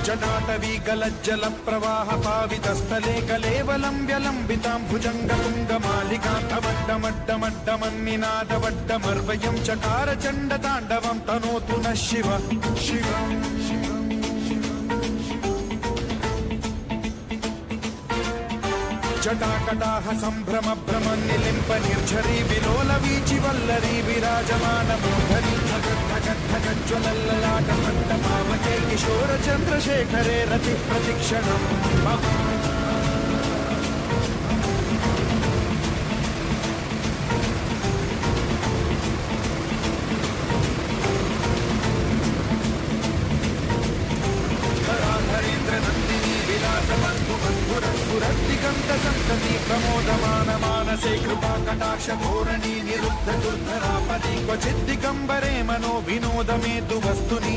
जटाटवी गलज्जल प्रवाह पावितस्थले कलेवलं व्यलम्बितां भुजङ्गतुङ्गमालिकान्तमड्डमड्डमड्डमन्निनादवड्डमर्वयं चकार चण्डताण्डवं तनोतु नः शिव शिव जटाकटाह सम्भ्रम भ्रम निलिम्प निर्झरी विलोल वीचि वल्लरी विराजमान मूर्धनि ज्वलल्ललाटमट्टमावके किशोर चन्द्रशेखरे रति प्रतिक्षणम् संतति प्रमोदमान मानसे कृपा कटाक्ष धोरणी निरुद्ध दुर्धरापति क्वचिद् दिगम्बरे मनो विनोद मे तु वस्तुनि